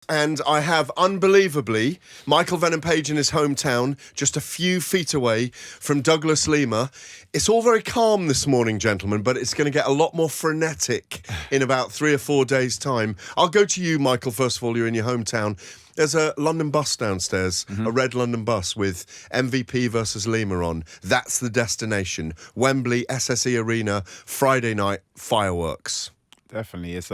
And I have, unbelievably, Michael Venom Page in his hometown, just a few feet away from Douglas Lima. It's all very calm this morning, gentlemen, but it's going to get a lot more frenetic in about 3 or 4 days' time. I'll go to you, Michael, first of all. You're in your hometown. There's a London bus downstairs, a red London bus with MVP versus Lima on. That's the destination. Wembley, SSE Arena, Friday night, fireworks. Definitely. It's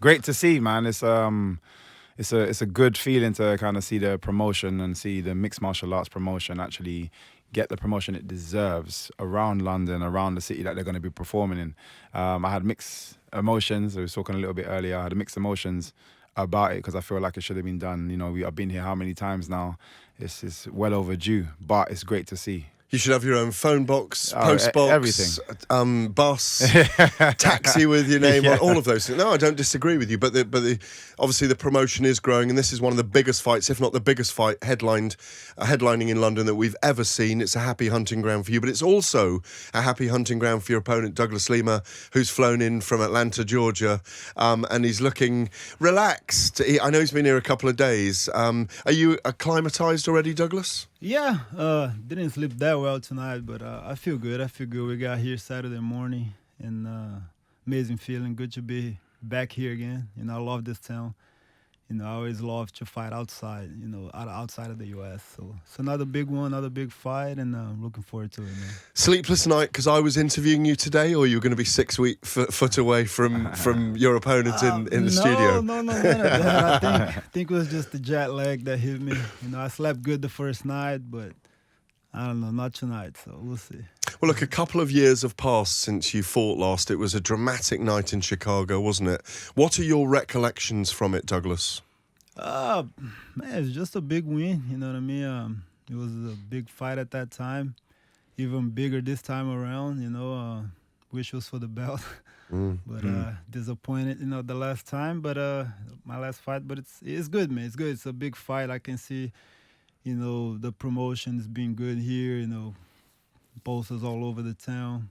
great to see, man. It's a good feeling to kind of see the promotion and see the mixed martial arts promotion actually get the promotion it deserves around London, around the city that they're going to be performing in. I had mixed emotions. I was talking a little bit earlier. I had mixed emotions about it because I feel like it should have been done. You know, I've been here how many times now? It's well overdue, but it's great to see. You should have your own phone box, post box, everything. Bus, taxi with your name on, all of those things. No, I don't disagree with you, but obviously the promotion is growing, and this is one of the biggest fights, if not the biggest fight, headlining in London that we've ever seen. It's a happy hunting ground for you, but it's also a happy hunting ground for your opponent, Douglas Lima, who's flown in from Atlanta, Georgia, and he's looking relaxed. I know he's been here a couple of days. Are you acclimatised already, Douglas? Yeah, didn't sleep that well tonight, but I feel good. We got here Saturday morning, and amazing feeling. Good to be back here again. You know, I love this town. You know, I always love to fight outside, you know, outside of the U.S. So it's another big one, another big fight, and I'm looking forward to it, man. Sleepless night because I was interviewing you today, or you're going to be 6 foot away from your opponent in the studio? No, none of that. I think it was just the jet lag that hit me. You know, I slept good the first night, but I don't know, not tonight, so we'll see. Well, look, a couple of years have passed since you fought last. It was a dramatic night in Chicago, wasn't it? What are your recollections from it, Douglas? Man, it's just a big win, you know what I mean? It was a big fight at that time, even bigger this time around, you know. Wish it was for the belt, but disappointed, you know, the last time, but my last fight, but it's good, man. It's good. It's a big fight. I can see, you know, the promotion is being good here, you know, posters all over the town.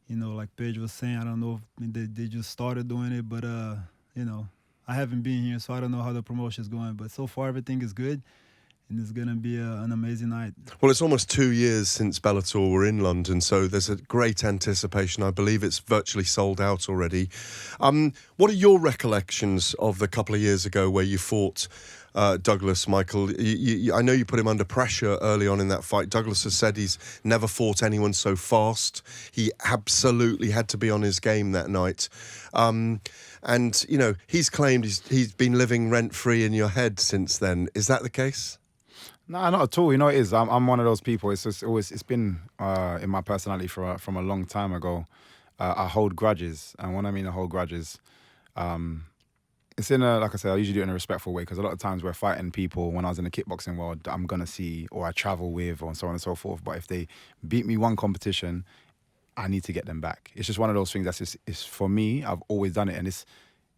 You know, like Paige was saying, I don't know if they just started doing it, but, you know, I haven't been here, so I don't know how the promotion is going. But so far, everything is good, and it's going to be an amazing night. Well, it's almost 2 years since Bellator were in London, so there's a great anticipation. I believe it's virtually sold out already. What are your recollections of the couple of years ago where you fought Douglas, Michael? I know you put him under pressure early on in that fight. Douglas has said he's never fought anyone so fast. He absolutely had to be on his game that night. And, you know, he's claimed he's been living rent-free in your head since then. Is that the case? No, not at all. You know, it is. I'm one of those people. It's been in my personality from a long time ago. I hold grudges. And when I mean I hold grudges, it's in like I said, I usually do it in a respectful way because a lot of times we're fighting people when I was in the kickboxing world I'm going to see or I travel with or so on and so forth. But if they beat me one competition, I need to get them back. It's just one of those things that's just, it's for me, I've always done it. And this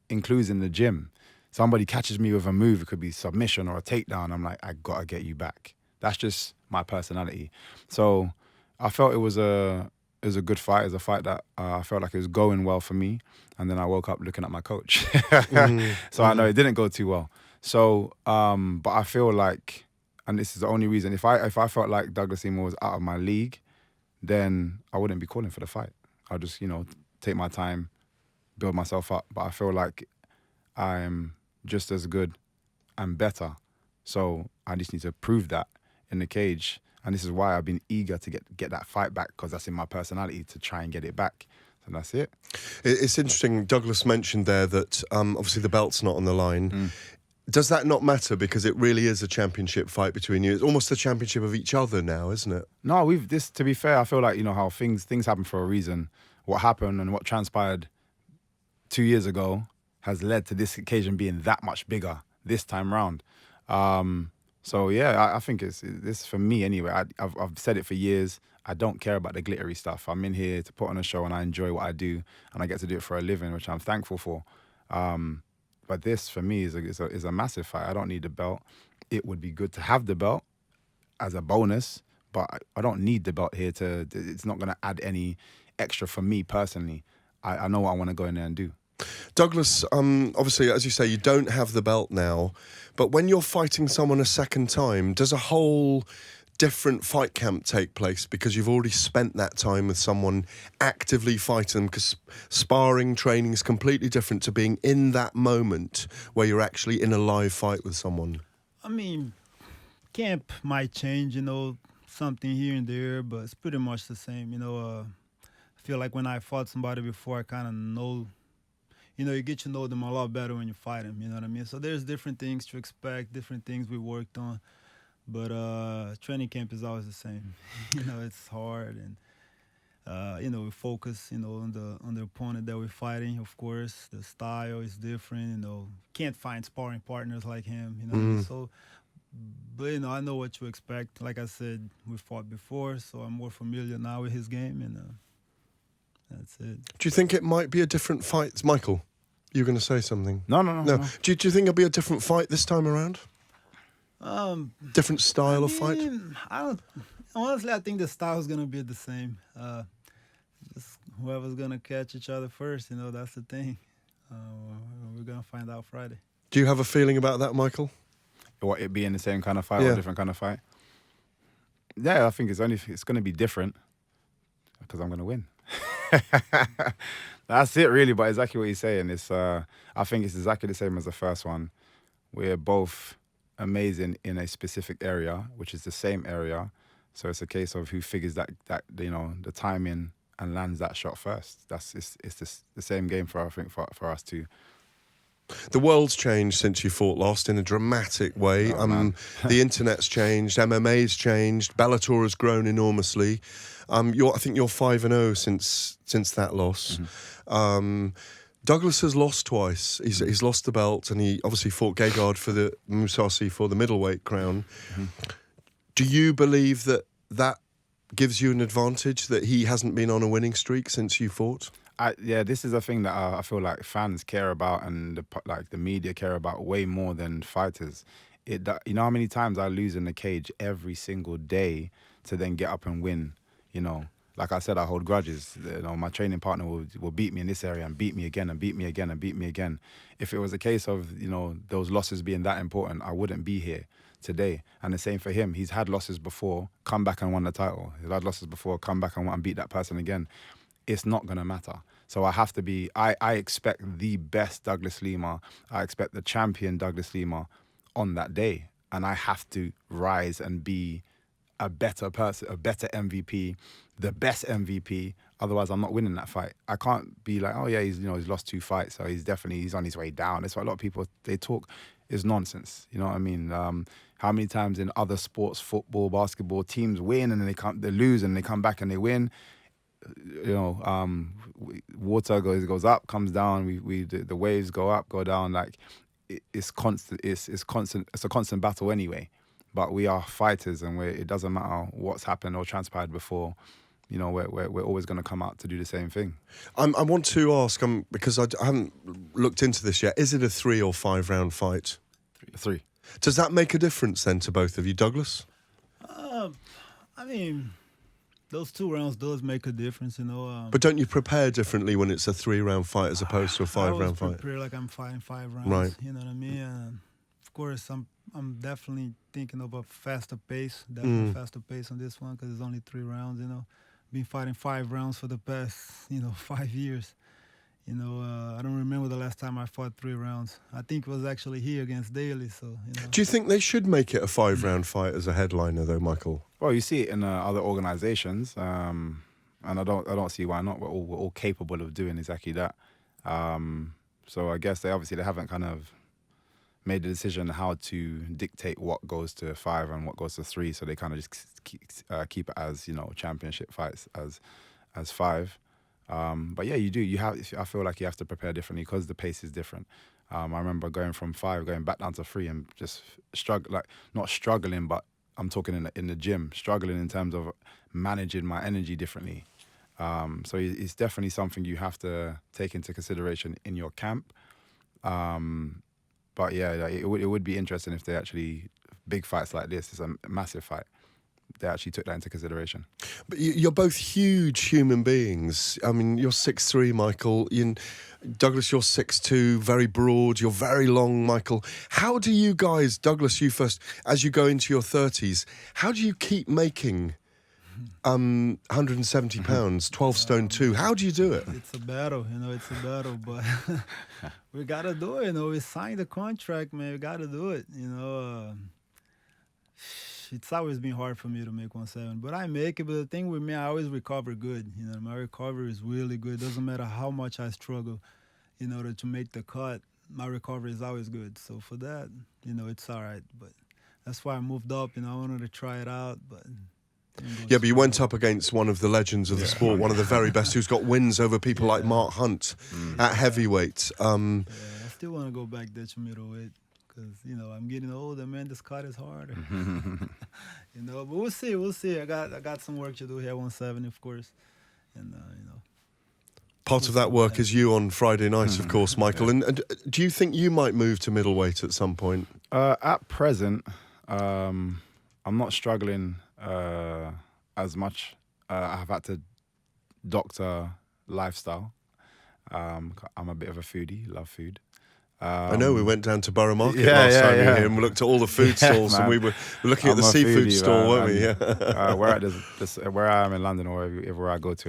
includes in the gym. Somebody catches me with a move, it could be submission or a takedown. I'm like, I got to get you back. That's just my personality. So I felt it was a good fight. It was a fight that I felt like it was going well for me. And then I woke up looking at my coach. So I know it didn't go too well. So, but I feel like, and this is the only reason, if I felt like Douglas Lima was out of my league, then I wouldn't be calling for the fight. I'll just, you know, take my time, build myself up. But I feel like I'm just as good and better. So I just need to prove that in the cage. And this is why I've been eager to get that fight back, because that's in my personality to try and get it back. So that's it. It's interesting. Douglas mentioned there that obviously the belt's not on the line. Does that not matter because it really is a championship fight between you? It's almost a championship of each other now, isn't it? No, to be fair, I feel like, you know, how things happen for a reason. What happened and what transpired 2 years ago has led to this occasion being that much bigger this time round. So yeah, I think it's for me anyway. I've said it for years. I don't care about the glittery stuff. I'm in here to put on a show and I enjoy what I do and I get to do it for a living, which I'm thankful for. But this for me is a massive fight. I don't need the belt. It would be good to have the belt as a bonus, but I don't need the belt here it's not going to add any extra for me personally. I know what I want to go in there and do. Douglas, obviously, as you say, you don't have the belt now, but when you're fighting someone a second time, does a whole different fight camp take place because you've already spent that time with someone actively fighting them? Because sparring training is completely different to being in that moment where you're actually in a live fight with someone. I mean, camp might change, something here and there, but it's pretty much the same. I feel like when I fought somebody before, I kind of know, you get to know them a lot better when you fight them, you know what I mean? So there's different things to expect, different things we worked on, but training camp is always the same. It's hard, and we focus, on the opponent that we're fighting. Of course, the style is different. Can't find sparring partners like him. So, but I know what to expect. Like I said, we fought before, so I'm more familiar now with his game, and that's it. Do you think it might be a different fight, Michael? You were going to say something? No. Do you think it'll be a different fight this time around? Different style of fight? Honestly, I think the style is gonna be the same. Just whoever's gonna catch each other first, that's the thing. We're gonna find out Friday. Do you have a feeling about that, Michael? What, it being the same kind of fight or a different kind of fight? Yeah, I think it's going to be different because I'm going to win. That's it, really. But exactly what you're saying. I think it's exactly the same as the first one. We're both amazing in a specific area, which is the same area. So it's a case of who figures that the timing and lands that shot first. It's the same game for us too. The world's changed since you fought last in a dramatic way. The internet's changed, MMA's changed, Bellator has grown enormously. I think you're 5-0 since that loss. Mm-hmm. Douglas has lost twice. He's lost the belt, and he obviously fought Gegard for the Mousasi for the middleweight crown. Mm-hmm. Do you believe that gives you an advantage, that he hasn't been on a winning streak since you fought? This is a thing that I feel like fans care about, and the media care about way more than fighters. You know how many times I lose in the cage every single day to then get up and win. Like I said, I hold grudges. My training partner will beat me in this area and beat me again and beat me again and beat me again. If it was a case of those losses being that important, I wouldn't be here today. And the same for him. He's had losses before, come back and won the title. He's had losses before, come back and beat that person again. It's not going to matter. So I have to be, I expect the best Douglas Lima. I expect the champion Douglas Lima on that day. And I have to rise and be a better person, a better MVP, the best MVP. Otherwise, I'm not winning that fight. I can't be like, oh yeah, he's lost 2 fights, so he's on his way down. That's why a lot of people, they talk is nonsense. You know what I mean? How many times in other sports, football, basketball, teams win and then they lose and they come back and they win. Water goes up, comes down. The waves go up, go down. Like it's constant. It's constant. It's a constant battle anyway. But we are fighters, and it doesn't matter what's happened or transpired before. We're always going to come out to do the same thing. I want to ask, because I haven't looked into this yet. Is it a 3 or 5 round fight? 3. Does that make a difference then to both of you, Douglas? Those 2 rounds does make a difference, But don't you prepare differently when it's a 3-round fight as opposed to a 5-round fight? I prepare like I'm fighting 5 rounds. Right. You know what I mean? Of course, I'm definitely thinking of a faster pace. Definitely faster pace on this one because it's only 3 rounds. Been fighting 5 rounds for the past 5 years. I don't remember the last time I fought 3 rounds. I think it was actually here against Daly. So Do you think they should make it a 5-round fight as a headliner, though, Michael? Well, you see it in other organisations, and I don't see why not. We're all capable of doing exactly that. So I guess they haven't kind of made the decision how to dictate what goes to 5 and what goes to 3. So they kind of just keep it as championship fights as 5. But yeah, you do. I feel like you have to prepare differently because the pace is different. I remember going from 5, going back down to 3, and just not struggling, but I'm talking in the gym, struggling in terms of managing my energy differently. So it's definitely something you have to take into consideration in your camp. But yeah, it would be interesting if they actually, big fights like this, it's a massive fight. they actually took that into consideration. But you're both huge human beings. I mean, you're 6'3", Michael. Douglas, you're 6'2", very broad. You're very long, Michael. How do you guys, Douglas, you first, as you go into your 30s, how do you keep making 170 pounds, 12 stone 2? How do you do it? It's a battle, it's a battle, but we got to do it, We signed the contract, man. We got to do it, It's always been hard for me to make 170, but I make it. But the thing with me, I always recover good. My recovery is really good. Doesn't matter how much I struggle, in order to make the cut, my recovery is always good. So for that, it's all right. But that's why I moved up. I wanted to try it out, but. Yeah, but you went up against one of the legends of the sport, one of the very best, who's got wins over people like Mark Hunt at heavyweight. Yeah, I still want to go back there to middleweight. Because, I'm getting older, man. This cut is harder. But we'll see. I got some work to do here, 170, of course. And, Part of that work is you on Friday night, of course, Michael. And do you think you might move to middleweight at some point? At present, I'm not struggling as much. I've had to doctor lifestyle. I'm a bit of a foodie, love food. I know we went down to Borough Market last time we were here and we looked at all the food stalls and we were looking at the seafood foodie, stall, weren't we? Yeah. Where I am in London or wherever I go to